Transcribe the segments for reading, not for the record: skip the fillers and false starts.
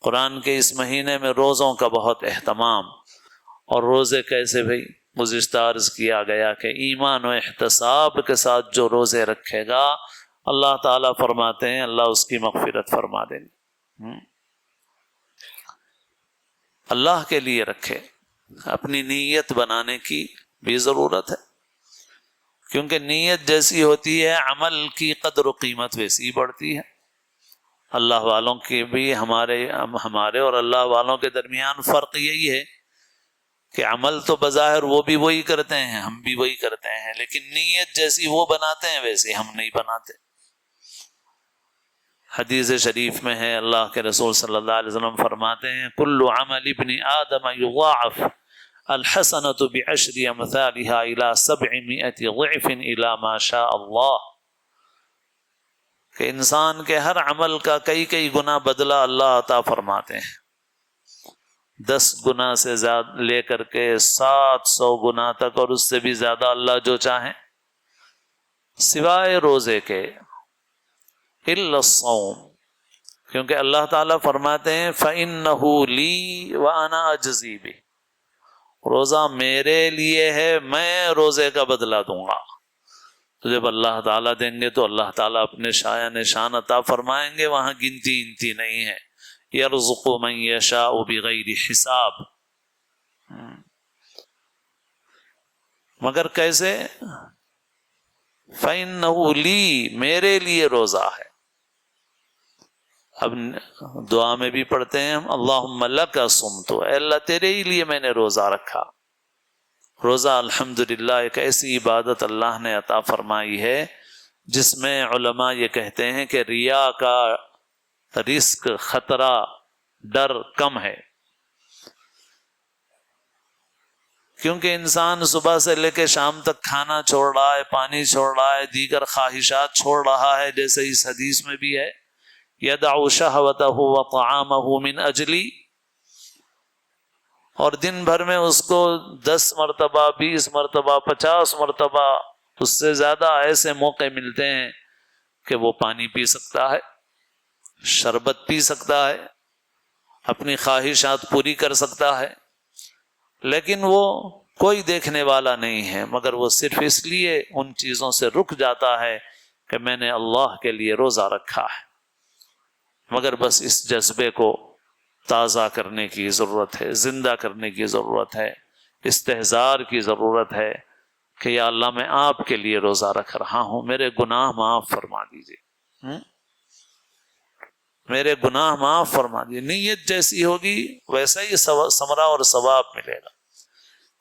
قرآن کے اس مہینے میں روزوں کا بہت اہتمام. اور روزے کیسے بھائی؟ گزشتہ عرض کیا گیا کہ ایمان و احتساب کے ساتھ جو روزے رکھے گا اللہ تعالیٰ فرماتے ہیں اللہ اس کی مغفرت فرما دیں گے. اللہ کے لیے رکھے. اپنی نیت بنانے کی بھی ضرورت ہے، کیونکہ نیت جیسی ہوتی ہے عمل کی قدر و قیمت ویسی ہی بڑھتی ہے. اللہ والوں کے بھی ہمارے اور اللہ والوں کے درمیان فرق یہی ہے کہ عمل تو بظاہر وہ بھی وہی کرتے ہیں ہم بھی وہی کرتے ہیں، لیکن نیت جیسی وہ بناتے ہیں ویسی ہم نہیں بناتے. حدیث شریف میں ہے اللہ کے رسول صلی اللہ علیہ وسلم فرماتے ہیں کل عمل ابن آدم یضاعف الحسنۃ بعشر امثالها الى 700 ضعف الى ما شاء اللہ، کہ انسان کے ہر عمل کا کئی گنا بدلہ اللہ عطا فرماتے ہیں. 10 گنا سے زیادہ لے کر کے 700 گنا تک، اور اس سے بھی زیادہ اللہ جو چاہیں، سوائے روزے کے. الا الصوم، کیونکہ اللہ تعالیٰ فرماتے ہیں فَإِنَّهُ لِي وَأَنَا أَجْزِي بِهِ، روزہ میرے لیے ہے، میں روزے کا بدلہ دوں گا. تو جب اللہ تعالیٰ دیں گے تو اللہ تعالیٰ اپنے شایان نشان عطا فرمائیں گے، وہاں گنتی انتی نہیں ہے. یرزق من یشاء بغیر حساب. مگر کیسے؟ فَإِنَّهُ لِي، میرے لیے روزہ ہے. اب دعا میں بھی پڑھتے ہیں ہم اللہم لک صمت، اے اللہ تیرے ہی لیے میں نے روزہ رکھا. روزہ الحمدللہ ایک ایسی عبادت اللہ نے عطا فرمائی ہے جس میں علماء یہ کہتے ہیں کہ ریا کا رزق، خطرہ، ڈر کم ہے. کیونکہ انسان صبح سے لے کے شام تک کھانا چھوڑ رہا ہے، پانی چھوڑ رہا ہے، دیگر خواہشات چھوڑ رہا ہے، جیسے اس حدیث میں بھی ہے یدع شہوتہ وطعامہ من اجلی، اور دن بھر میں اس کو 10 مرتبہ 20 مرتبہ 50 مرتبہ اس سے زیادہ ایسے موقع ملتے ہیں کہ وہ پانی پی سکتا ہے، شربت پی سکتا ہے، اپنی خواہشات پوری کر سکتا ہے، لیکن وہ کوئی دیکھنے والا نہیں ہے، مگر وہ صرف اس لیے ان چیزوں سے رک جاتا ہے کہ میں نے اللہ کے لیے روزہ رکھا ہے. مگر بس اس جذبے کو تازہ کرنے کی ضرورت ہے، زندہ کرنے کی ضرورت ہے، استحضار کی ضرورت ہے کہ یا اللہ میں آپ کے لیے روزہ رکھ رہا ہوں، میرے گناہ معاف فرما دیجیے، میرے گناہ معاف فرما دیجیے. نیت جیسی ہوگی ویسا ہی ثمرہ اور ثواب ملے گا.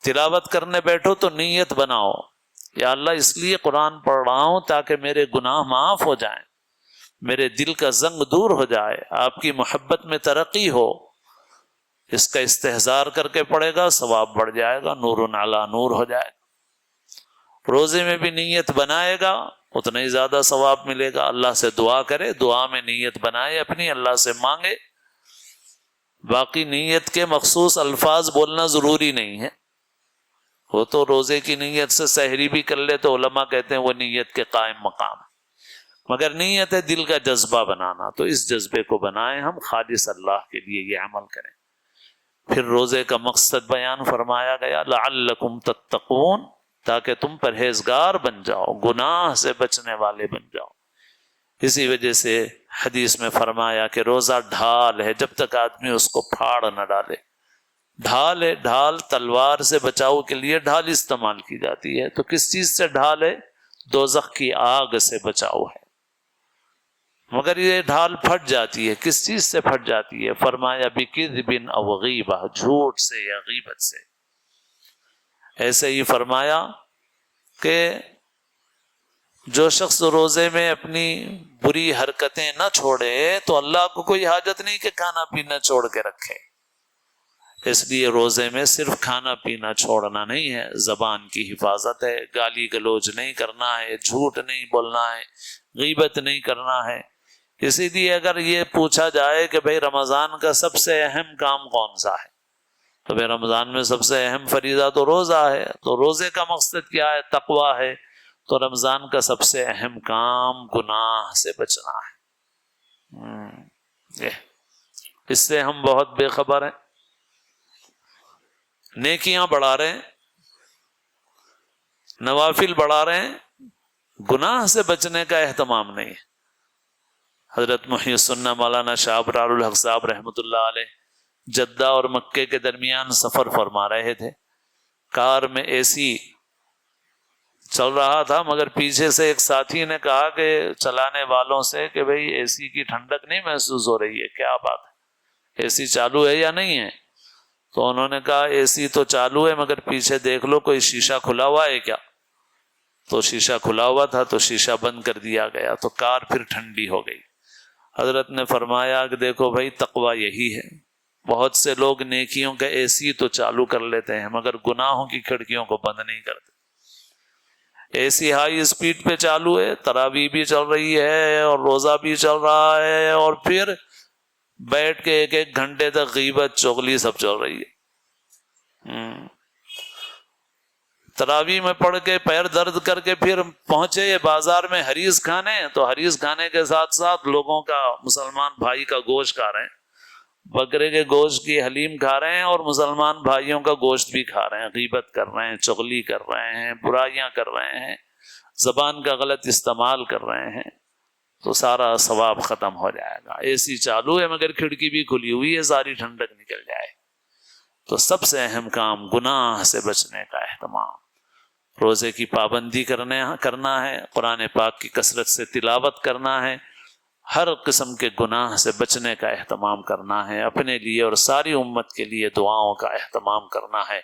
تلاوت کرنے بیٹھو تو نیت بناؤ یا اللہ اس لیے قرآن پڑھ رہا ہوں تاکہ میرے گناہ معاف ہو جائیں، میرے دل کا زنگ دور ہو جائے، آپ کی محبت میں ترقی ہو. اس کا استحضار کر کے پڑھے گا، ثواب بڑھ جائے گا، نور علی نور ہو جائے گا. روزے میں بھی نیت بنائے گا اتنا ہی زیادہ ثواب ملے گا. اللہ سے دعا کرے، دعا میں نیت بنائے اپنی، اللہ سے مانگے. باقی نیت کے مخصوص الفاظ بولنا ضروری نہیں ہے. وہ تو روزے کی نیت سے سحری بھی کر لے تو علماء کہتے ہیں وہ نیت کے قائم مقام ہے، مگر نیت ہے دل کا جذبہ بنانا، تو اس جذبے کو بنائیں ہم، خالص اللہ کے لیے یہ عمل کریں. پھر روزے کا مقصد بیان فرمایا گیا لعلکم تتقون، تاکہ تم پرہیزگار بن جاؤ، گناہ سے بچنے والے بن جاؤ. اسی وجہ سے حدیث میں فرمایا کہ روزہ ڈھال ہے، جب تک آدمی اس کو پھاڑ نہ ڈالے. ڈھال ہے، ڈھال تلوار سے بچاؤ کے لیے ڈھال استعمال کی جاتی ہے، تو کس چیز سے ڈھال ہے؟ دوزخ کی آگ سے بچاؤ ہے. مگر یہ ڈھال پھٹ جاتی ہے، کس چیز سے پھٹ جاتی ہے؟ فرمایا بکذب او غیبہ، جھوٹ سے یا غیبت سے. ایسے ہی فرمایا کہ جو شخص روزے میں اپنی بری حرکتیں نہ چھوڑے تو اللہ کو کوئی حاجت نہیں کہ کھانا پینا چھوڑ کے رکھے. اس لیے روزے میں صرف کھانا پینا چھوڑنا نہیں ہے، زبان کی حفاظت ہے، گالی گلوچ نہیں کرنا ہے، جھوٹ نہیں بولنا ہے، غیبت نہیں کرنا ہے. اسی لیے اگر یہ پوچھا جائے کہ بھئی رمضان کا سب سے اہم کام کون سا ہے، تو بھئی رمضان میں سب سے اہم فریضہ تو روزہ ہے. تو روزے کا مقصد کیا ہے؟ تقویٰ ہے. تو رمضان کا سب سے اہم کام گناہ سے بچنا ہے. اس سے ہم بہت بے خبر ہیں. نیکیاں بڑھا رہے ہیں، نوافل بڑھا رہے ہیں، گناہ سے بچنے کا اہتمام نہیں. حضرت محی السنہ مولانا شاہ ابرار الحق صاحب رحمۃ اللہ علیہ جدہ اور مکے کے درمیان سفر فرما رہے تھے. کار میں اے سی چل رہا تھا، مگر پیچھے سے ایک ساتھی نے کہا کہ چلانے والوں سے کہ بھئی اے سی کی ٹھنڈک نہیں محسوس ہو رہی ہے، کیا بات ہے، اے سی چالو ہے یا نہیں ہے؟ تو انہوں نے کہا اے سی تو چالو ہے، مگر پیچھے دیکھ لو کوئی شیشہ کھلا ہوا ہے کیا؟ تو شیشہ کھلا ہوا تھا تو شیشہ بند کر دیا گیا، تو کار پھر ٹھنڈی ہو گئی. حضرت نے فرمایا کہ دیکھو بھائی، تقویٰ یہی ہے. بہت سے لوگ نیکیوں کا اے سی تو چالو کر لیتے ہیں مگر گناہوں کی کھڑکیوں کو بند نہیں کرتے. اے سی ہائی اسپیڈ پہ چالو ہے، تراویح بھی چل رہی ہے اور روزہ بھی چل رہا ہے، اور پھر بیٹھ کے ایک ایک گھنٹے تک غیبت چغلی سب چل رہی ہے. تراویح میں پڑھ کے پیر درد کر کے پھر پہنچے یہ بازار میں حریص کھانے، تو حریص کھانے کے ساتھ ساتھ لوگوں کا، مسلمان بھائی کا گوشت کھا رہے ہیں، بکرے کے گوشت کی حلیم کھا رہے ہیں، اور مسلمان بھائیوں کا گوشت بھی کھا رہے ہیں، غیبت کر رہے ہیں، چغلی کر رہے ہیں، برائیاں کر رہے ہیں، زبان کا غلط استعمال کر رہے ہیں، تو سارا ثواب ختم ہو جائے گا. اے سی چالو ہے مگر کھڑکی بھی کھلی ہوئی ہے، ساری ٹھنڈک نکل جائے. تو سب سے اہم کام گناہ سے بچنے کا اہتمام. روزے کی پابندی کرنا ہے، قرآن پاک کی کثرت سے تلاوت کرنا ہے، ہر قسم کے گناہ سے بچنے کا اہتمام کرنا ہے، اپنے لیے اور ساری امت کے لیے دعاؤں کا اہتمام کرنا ہے.